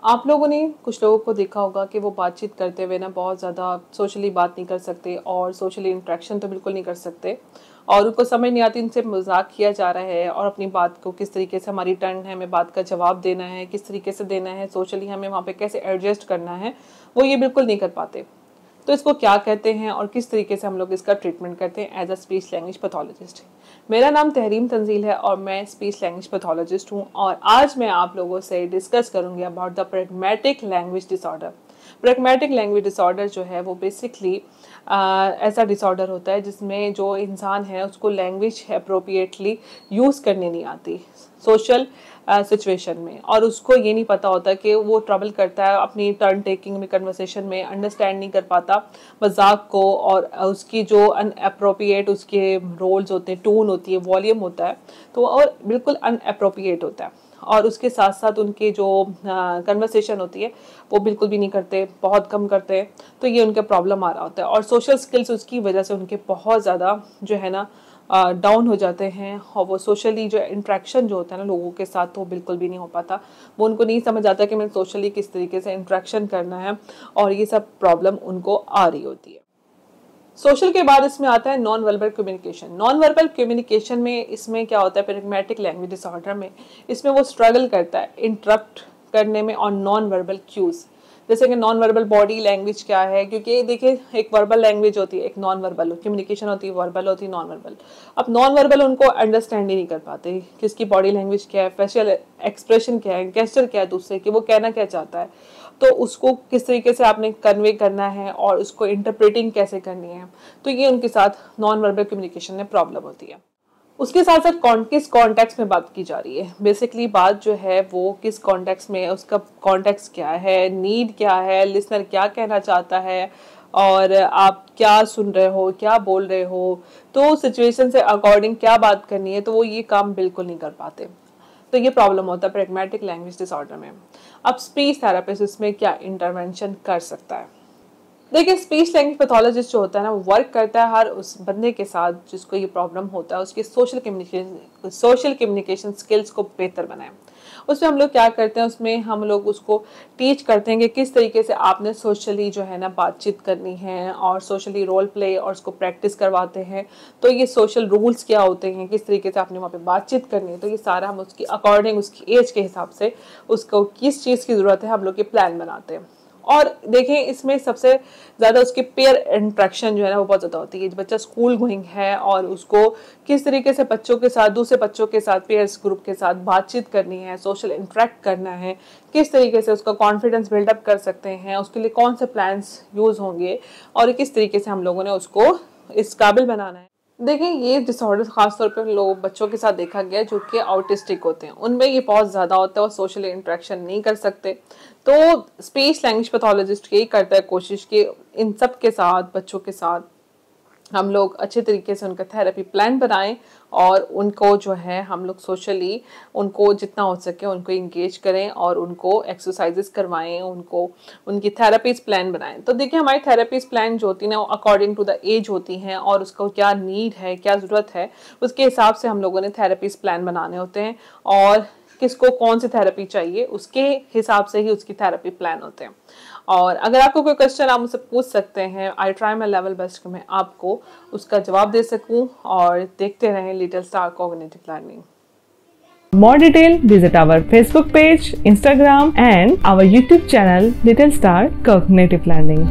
आप लोगों ने कुछ लोगों को देखा होगा कि वो बातचीत करते हुए ना बहुत ज़्यादा सोशली बात नहीं कर सकते और सोशली इंटरेक्शन तो बिल्कुल नहीं कर सकते और उनको समझ नहीं आती इनसे मजाक किया जा रहा है और अपनी बात को किस तरीके से हमारी टर्न है, हमें बात का जवाब देना है, किस तरीके से देना है, सोशली हमें वहाँ पे कैसे एडजस्ट करना है, वो ये बिल्कुल नहीं कर पाते। तो इसको क्या कहते हैं और किस तरीके से हम लोग इसका ट्रीटमेंट करते हैं as a speech language pathologist. मेरा नाम तहरीम तंजील है और मैं स्पीच लैंग्वेज पैथोलॉजिस्ट हूँ और आज मैं आप लोगों से डिस्कस करूंगी about the pragmatic language disorder. Pragmatic language disorder जो है वो बेसिकली ऐसा डिसऑर्डर होता है जिसमें जो इंसान है उसको लैंग्वेज अप्रोप्रिएटली यूज़ करने नहीं आती सोशल सिचुएशन में, और उसको ये नहीं पता होता कि वो ट्रबल करता है अपनी टर्न टेकिंग में, कन्वर्सेशन में अंडरस्टैंड नहीं कर पाता मजाक को, और उसकी जो अनअप्रोप्रिएट उसके रोल्स होते हैं, टोन होती है, वॉल्यूम होता है, तो और बिल्कुल अनअप्रोप्रिएट होता है। और उसके साथ साथ उनकी जो कन्वर्सेशन होती है वो बिल्कुल भी नहीं करते, बहुत कम करते हैं। तो ये उनका प्रॉब्लम आ रहा होता है और सोशल स्किल्स उसकी वजह से उनके बहुत ज़्यादा जो है ना डाउन हो जाते हैं और वो सोशली जो इंट्रैक्शन जो होता है ना लोगों के साथ, तो बिल्कुल भी नहीं हो पाता। वो उनको नहीं समझ आता कि मैं सोशली किस तरीके से इंट्रैक्शन करना है और ये सब प्रॉब्लम उनको आ रही होती है। सोशल के बाद इसमें आता है non verbal communication. Non verbal communication में इसमें क्या होता है, प्रैग्मेटिक लैंग्वेज डिसऑर्डर में इसमें वो स्ट्रगल करता है इंटरप्ट करने में और नॉन वर्बल क्यूज, जैसे कि नॉन वर्बल बॉडी लैंग्वेज क्या है, क्योंकि देखिए एक वर्बल लैंग्वेज होती है, एक नॉन वर्बल कम्युनिकेशन होती है, वर्बल होती है, नॉन वर्बल। अब नॉन वर्बल उनको अंडरस्टैंड ही नहीं कर पाते कि इसकी बॉडी लैंग्वेज क्या है, फेशियल एक्सप्रेशन क्या है, गेस्चर क्या है दूसरे की, वो कहना क्या चाहता है, तो उसको किस तरीके से आपने कन्वे करना है और उसको इंटरप्रेटिंग कैसे करनी है। तो ये उनके साथ नॉन वर्बल कम्युनिकेशन में प्रॉब्लम होती है। उसके साथ साथ किस कॉन्टेक्स्ट में बात की जा रही है, बेसिकली बात जो है वो किस कॉन्टेक्स्ट में, उसका कॉन्टेक्स्ट क्या है, नीड क्या है, लिसनर क्या कहना चाहता है और आप क्या सुन रहे हो, क्या बोल रहे हो, तो सिचुएशन से अकॉर्डिंग क्या बात करनी है, तो वो ये काम बिल्कुल नहीं कर पाते। तो ये प्रॉब्लम होता है प्रैग्मेटिक लैंग्वेज डिसऑर्डर में। अब स्पीच थेरेपिस्ट इसमें क्या इंटरवेंशन कर सकता है। देखिए स्पीच लैंग्वेज पैथोलॉजिस्ट जो होता है ना, वो वर्क करता है हर उस बंदे के साथ जिसको ये प्रॉब्लम होता है, उसकी सोशल कम्युनिकेशन स्किल्स को बेहतर बनाएं। उसमें हम लोग क्या करते हैं, उसमें हम लोग उसको टीच करते हैं कि किस तरीके से आपने सोशली जो है ना बातचीत करनी है और सोशली रोल प्ले और उसको प्रैक्टिस करवाते हैं। तो ये सोशल रूल्स क्या होते हैं, किस तरीके से आपने वहाँ पे बातचीत करनी है, तो ये सारा हम उसकी अकॉर्डिंग उसकी एज के हिसाब से उसको किस चीज़ की ज़रूरत है हम लोग ये प्लान बनाते हैं। और देखें इसमें सबसे ज़्यादा उसकी पेयर इंट्रैक्शन जो है ना वो बहुत ज़्यादा होती है। बच्चा स्कूल गोइंग है और उसको किस तरीके से बच्चों के साथ, दूसरे बच्चों के साथ, पेयर्स ग्रुप के साथ बातचीत करनी है, सोशल इंटरेक्ट करना है, किस तरीके से उसका कॉन्फिडेंस बिल्डअप कर सकते हैं, उसके लिए कौन से प्लान्स यूज़ होंगे और किस तरीके से हम लोगों ने उसको इस काबिल बनाना है। देखिए ये डिसऑर्डर खासतौर पे उन लोगों बच्चों के साथ देखा गया जो कि ऑटिस्टिक होते हैं, उनमें ये बहुत ज़्यादा होता है और सोशल इंटरेक्शन नहीं कर सकते। तो स्पीच लैंग्वेज पैथोलॉजिस्ट यही करता है कोशिश कि इन सब के साथ, बच्चों के साथ हम लोग अच्छे तरीके से उनका थेरेपी प्लान बनाएं और उनको जो है हम लोग सोशली उनको जितना हो सके उनको इंगेज करें और उनको एक्सरसाइजेस करवाएं, उनको उनकी थेरेपीज प्लान बनाएं। तो देखिए हमारी थेरेपीज प्लान जो होती है ना वो अकॉर्डिंग टू द एज होती हैं और उसको क्या नीड है, क्या ज़रूरत है, उसके हिसाब से हम लोगों ने थेरेपीज प्लान बनाने होते हैं और किसको कौन सी थेरेपी चाहिए उसके हिसाब से ही उसकी थेरेपी प्लान होते हैं। और अगर आपको कोई क्वेश्चन आप मुझसे पूछ सकते हैं, I try my level best कि मैं आपको उसका जवाब दे सकूं। और देखते रहें little star cognitive learning. More detail, visit our Facebook page, Instagram and our YouTube channel Little Star Cognitive Learning.